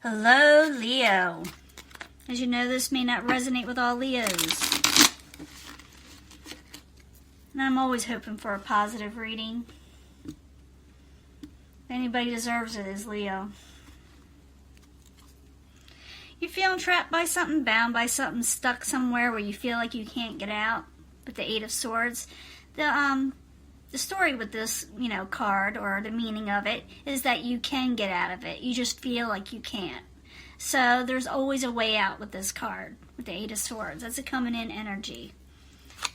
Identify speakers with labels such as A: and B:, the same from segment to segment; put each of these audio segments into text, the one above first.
A: Hello, Leo. As you know, this may not resonate with all Leos. And I'm always hoping for a positive reading. If anybody deserves it, is Leo. You're feeling trapped by something, bound by something, stuck somewhere where you feel like you can't get out with the Eight of Swords. The story with this, card, or the meaning of it, is that you can get out of it. You just feel like you can't. So there's always a way out with this card, with the Eight of Swords. That's a coming in energy.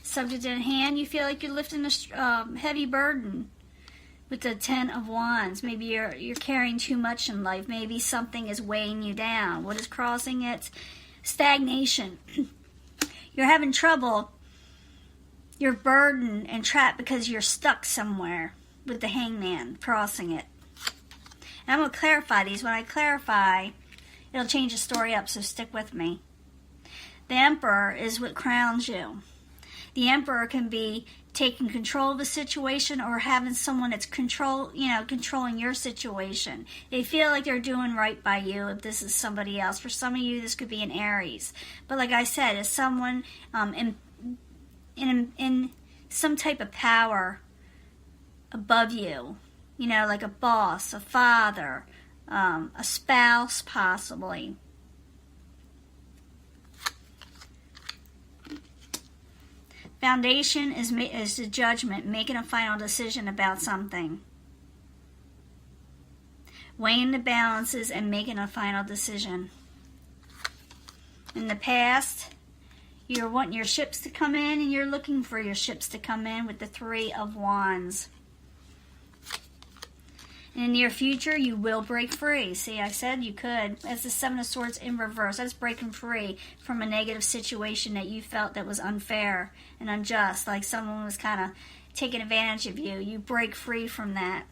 A: Subject at hand, you feel like you're lifting a heavy burden with the Ten of Wands. Maybe you're carrying too much in life. Maybe something is weighing you down. What is crossing it? Stagnation. You're having trouble. You're burdened and trapped because you're stuck somewhere with the Hangman crossing it. And I'm going to clarify these. When I clarify, it'll change the story up, so stick with me. The Emperor is what crowns you. The Emperor can be taking control of the situation or having someone that's controlling your situation. They feel like they're doing right by you if this is somebody else. For some of you, this could be an Aries. But like I said, it's someone in some type of power above you, like a boss, a father, a spouse possibly. Foundation is the judgment, making a final decision about something. Weighing the balances and making a final decision. In the past, you're wanting your ships to come in, and you're looking for your ships to come in with the Three of Wands. In the near future, you will break free. See, I said you could. That's the Seven of Swords in reverse. That's breaking free from a negative situation that you felt that was unfair and unjust, like someone was kind of taking advantage of you. You break free from that.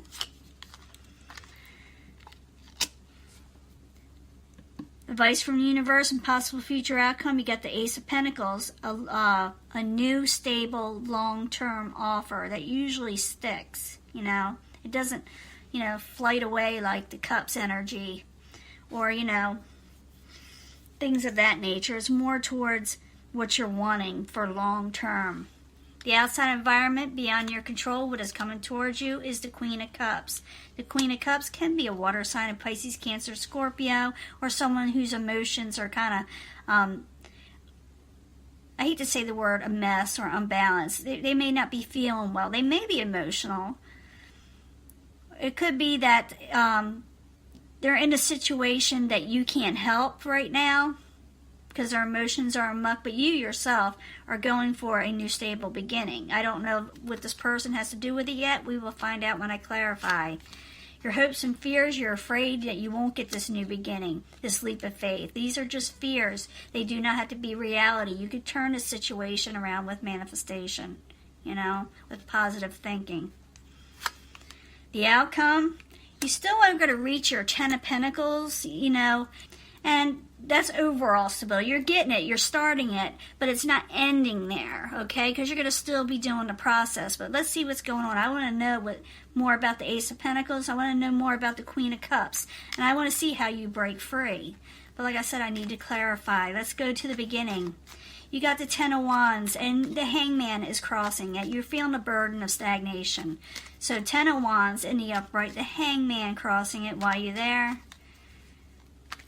A: Advice from the universe and possible future outcome. You got the Ace of Pentacles, a new, stable, long-term offer that usually sticks. It doesn't, flight away like the Cups energy, or things of that nature. It's more towards what you're wanting for long-term. The outside environment beyond your control, what is coming towards you, is the Queen of Cups. The Queen of Cups can be a water sign of Pisces, Cancer, Scorpio, or someone whose emotions are kind of, I hate to say the word a mess or unbalanced. They may not be feeling well. They may be emotional. It could be that they're in a situation that you can't help right now, because their emotions are amuck, but you yourself are going for a new stable beginning. I don't know what this person has to do with it yet. We will find out when I clarify. Your hopes and fears, you're afraid that you won't get this new beginning, this leap of faith. These are just fears. They do not have to be reality. You could turn the situation around with manifestation, with positive thinking. The outcome, you still are going to reach your Ten of Pentacles, and that's overall stability. You're getting it, you're starting it, but it's not ending there, okay? Because you're going to still be doing the process. But let's see what's going on. I want to know more about the Ace of Pentacles. I want to know more about the Queen of Cups. And I want to see how you break free. But like I said, I need to clarify. Let's go to the beginning. You got the Ten of Wands, and the Hangman is crossing it. You're feeling the burden of stagnation. So Ten of Wands in the upright, the Hangman crossing it while you're there.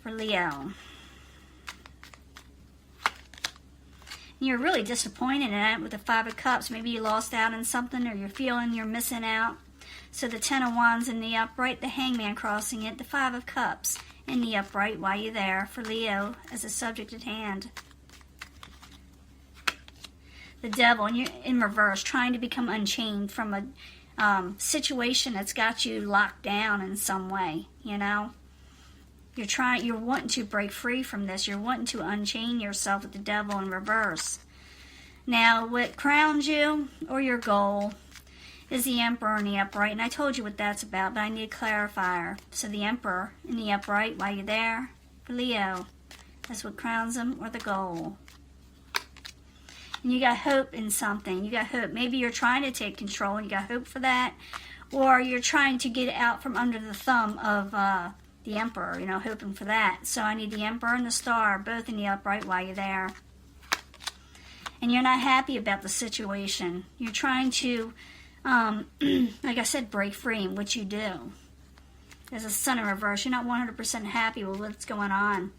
A: For Leo. You're really disappointed in it with the Five of Cups. Maybe you lost out on something, or you're feeling you're missing out. So the Ten of Wands in the upright, the Hangman crossing it, the Five of Cups in the upright while you're there for Leo as a subject at hand. The Devil, and you're in reverse, trying to become unchained from a situation that's got you locked down in some way, You're wanting to break free from this. You're wanting to unchain yourself with the Devil in reverse. Now, what crowns you, or your goal, is the Emperor in the upright. And I told you what that's about, but I need a clarifier. So the Emperor in the upright while you're there, for Leo. That's what crowns him, or the goal. And you got hope in something. You got hope. Maybe you're trying to take control and you got hope for that. Or you're trying to get out from under the thumb of the Emperor, you know, hoping for that. So I need the Emperor and the Star both in the upright while you're there. And you're not happy about the situation. You're trying to, like I said, break free, which you do. There's a Sun in reverse. You're not 100% happy with what's going on.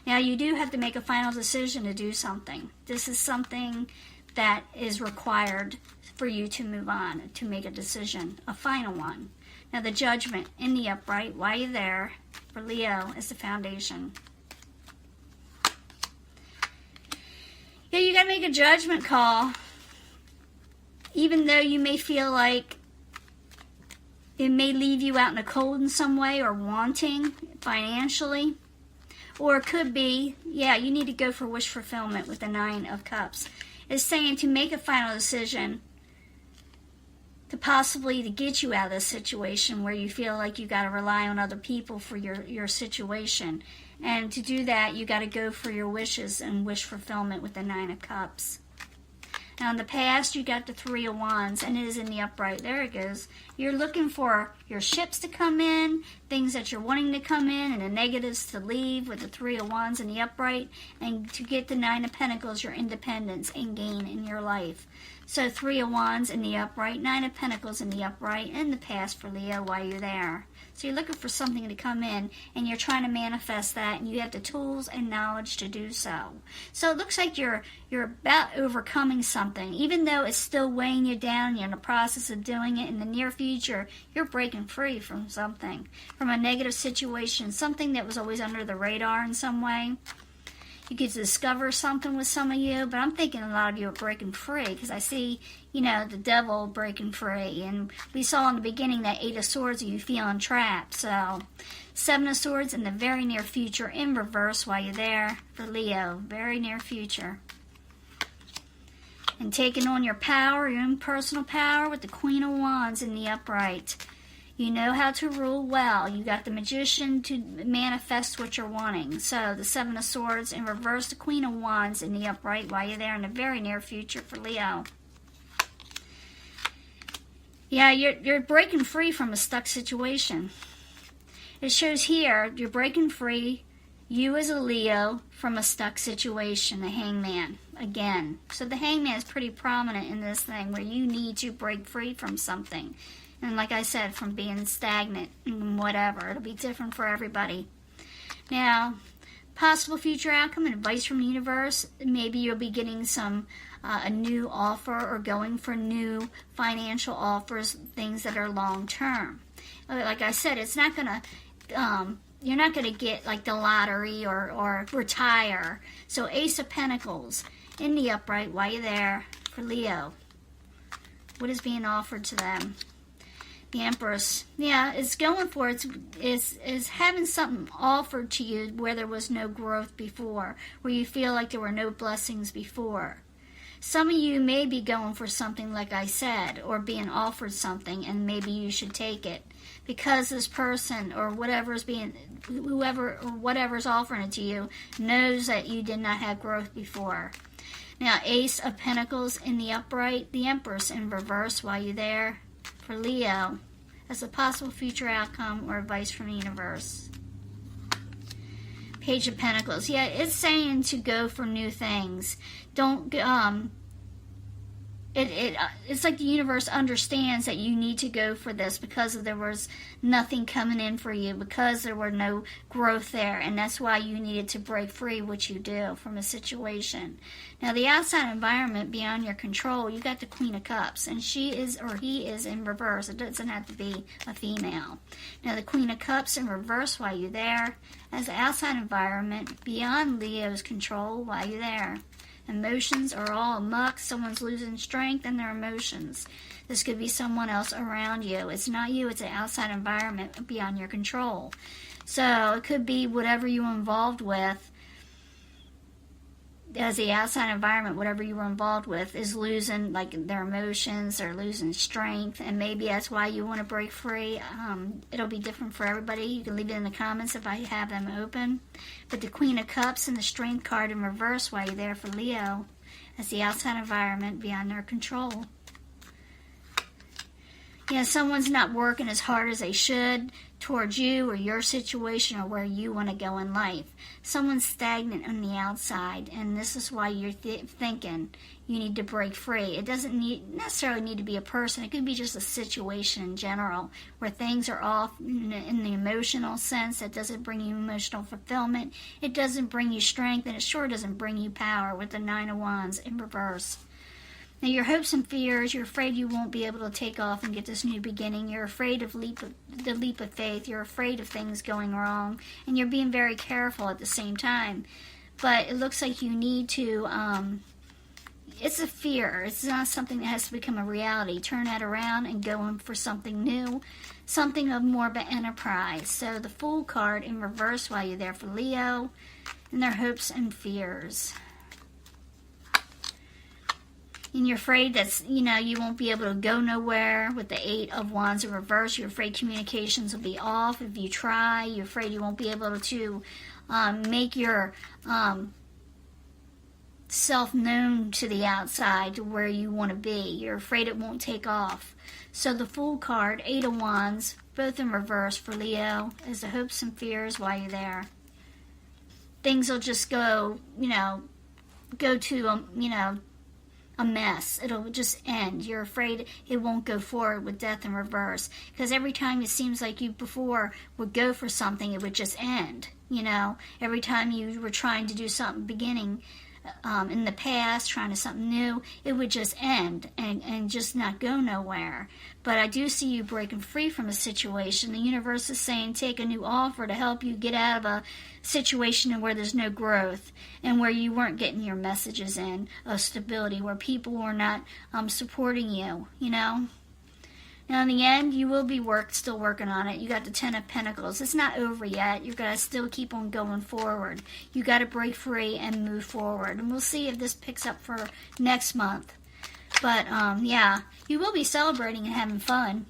A: Now, you do have to make a final decision to do something. This is something that is required for you to move on, to make a decision, a final one. Now, the Judgment in the upright, while you're there, for Leo, is the foundation. Yeah, you got to make a judgment call. Even though you may feel like it may leave you out in the cold in some way or wanting financially. Or it could be, yeah, you need to go for wish fulfillment with the Nine of Cups. It's saying to make a final decision to possibly to get you out of this situation where you feel like you got to rely on other people for your situation. And to do that, you got to go for your wishes and wish fulfillment with the Nine of Cups. Now, in the past, you got the Three of Wands, and it is in the upright. There it goes. You're looking for your ships to come in, things that you're wanting to come in, and the negatives to leave with the Three of Wands in the upright, and to get the Nine of Pentacles, your independence and gain in your life. So, Three of Wands in the upright, Nine of Pentacles in the upright, in the past for Leo while you're there. So you're looking for something to come in, and you're trying to manifest that, and you have the tools and knowledge to do so. So it looks like you're about overcoming something. Even though it's still weighing you down, you're in the process of doing it. In the near future, you're breaking free from something, from a negative situation, something that was always under the radar in some way. You could discover something with some of you, but I'm thinking a lot of you are breaking free because I see, you know, the devil breaking free. And we saw in the beginning that Eight of Swords, you feeling trapped. So, Seven of Swords in the very near future in reverse while you're there for Leo. Very near future. And taking on your power, your own personal power with the Queen of Wands in the upright. You know how to rule well. You got the Magician to manifest what you're wanting. So the Seven of Swords in reverse, the Queen of Wands in the upright while you're there in the very near future for Leo. Yeah, you're breaking free from a stuck situation. It shows here you're breaking free, you as a Leo, from a stuck situation, the Hangman, again. So the Hangman is pretty prominent in this thing where you need to break free from something. And like I said, from being stagnant and whatever. It'll be different for everybody. Now, possible future outcome and advice from the universe. Maybe you'll be getting some a new offer or going for new financial offers, things that are long term. Like I said, it's not going to... you're not going to get like the lottery or retire. So Ace of Pentacles in the upright while you're there for Leo. What is being offered to them? The Empress, yeah, it's going for it. Is having something offered to you where there was no growth before, where you feel like there were no blessings before. Some of you may be going for something like I said, or being offered something, and maybe you should take it because this person or whoever's offering it to you knows that you did not have growth before. Now, Ace of Pentacles in the upright, the Empress in reverse while you're there. For Leo, as a possible future outcome or advice from the universe. Page of Pentacles. Yeah, it's saying to go for new things. Don't it's like the universe understands that you need to go for this because there was nothing coming in for you, because there were no growth there, and that's why you needed to break free, which you do, from a situation. Now, the outside environment beyond your control, you got the Queen of Cups, and she is or he is in reverse. It doesn't have to be a female. Now, the Queen of Cups in reverse while you're there, as the outside environment beyond Leo's control while you're there. Emotions are all amok. Someone's losing strength in their emotions. This could be someone else around you. It's not you. It's an outside environment beyond your control. So it could be whatever you were involved with. As the outside environment, whatever you were involved with is losing, like, their emotions. They're losing strength, and maybe that's why you want to break free. It'll be different for everybody. You can leave it in the comments if I have them open. But the Queen of Cups and the Strength card in reverse while you're there for Leo, as the outside environment beyond their control. Yeah, someone's not working as hard as they should towards you or your situation or where you want to go in life. Someone's stagnant on the outside, and this is why you're thinking you need to break free. It doesn't necessarily need to be a person. It could be just a situation in general where things are off in the emotional sense. That doesn't bring you emotional fulfillment. It doesn't bring you strength, and it sure doesn't bring you power with the Nine of Wands in reverse. Now, your hopes and fears, you're afraid you won't be able to take off and get this new beginning. You're afraid of the leap of faith. You're afraid of things going wrong. And you're being very careful at the same time. But it looks like you need to, it's a fear. It's not something that has to become a reality. Turn that around and go in for something new. Something of more of an enterprise. So the Fool card in reverse while you're there for Leo. And their hopes and fears. And you're afraid that, you won't be able to go nowhere with the Eight of Wands in reverse. You're afraid communications will be off if you try. You're afraid you won't be able to make your self known to the outside to where you want to be. You're afraid it won't take off. So the Fool card, Eight of Wands, both in reverse for Leo, is the hopes and fears while you're there. Things will just go, go to, a mess. It'll just end. You're afraid it won't go forward with death in reverse. Because every time it seems like you before would go for something, it would just end. Every time you were trying to do something beginning in the past, trying to something new, it would just end and just not go nowhere. But I do see you breaking free from a situation. The universe is saying take a new offer to help you get out of a situation where there's no growth and where you weren't getting your messages in of stability, where people were not supporting you, Now, in the end, you will be still working on it. You got the Ten of Pentacles. It's not over yet. You've got to still keep on going forward. You got to break free and move forward. And we'll see if this picks up for next month. But, yeah, you will be celebrating and having fun.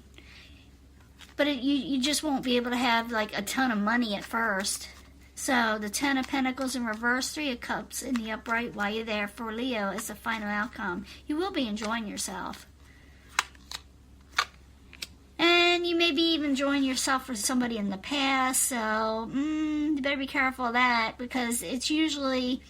A: But you just won't be able to have, like, a ton of money at first. So, the Ten of Pentacles in reverse, Three of Cups in the upright while you're there for Leo is the final outcome. You will be enjoying yourself. And you may be even enjoying yourself for somebody in the past, so you better be careful of that, because it's usually,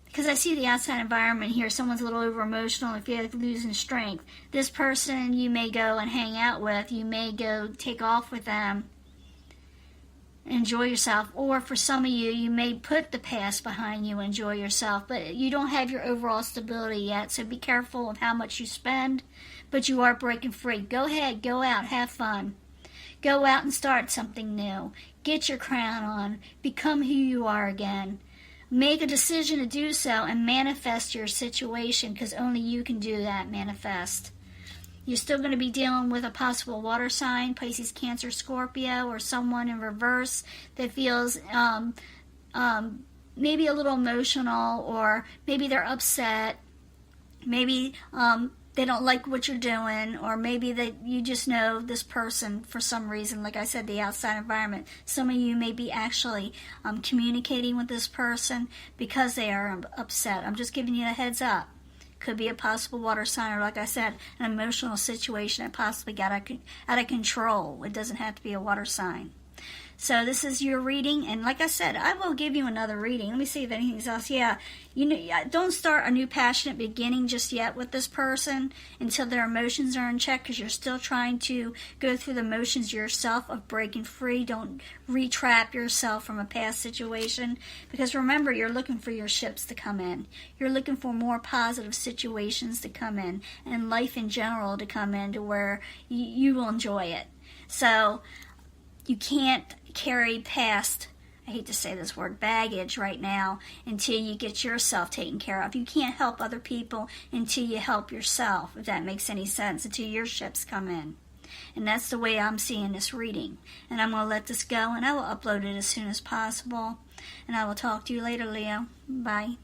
A: because I see the outside environment here, someone's a little over emotional and feel like losing strength. This person you may go and hang out with, you may go take off with them, enjoy yourself, or for some of you, you may put the past behind you and enjoy yourself, but you don't have your overall stability yet, so be careful of how much you spend. But you are breaking free. Go ahead, go out, have fun. Go out and start something new. Get your crown on. Become who you are again. Make a decision to do so and manifest your situation, because only you can do that, manifest. You're still going to be dealing with a possible water sign, Pisces, Cancer, Scorpio, or someone in reverse that feels maybe a little emotional, or maybe they're upset. Maybe they don't like what you're doing, or maybe that you just know this person for some reason. Like I said, the outside environment. Some of you may be actually communicating with this person because they are upset. I'm just giving you a heads up. Could be a possible water sign, or like I said, an emotional situation that possibly got out of control. It doesn't have to be a water sign. So this is your reading, and like I said, I will give you another reading. Let me see if anything else. Yeah, don't start a new passionate beginning just yet with this person until their emotions are in check, because you're still trying to go through the motions yourself of breaking free. Don't retrap yourself from a past situation, because remember, you're looking for your ships to come in. You're looking for more positive situations to come in, and life in general to come in to where you will enjoy it. So you can't carry past, I hate to say this word, baggage right now until you get yourself taken care of. You can't help other people until you help yourself, if that makes any sense, until your ships come in. And that's the way I'm seeing this reading. And I'm going to let this go, and I will upload it as soon as possible. And I will talk to you later, Leo. Bye.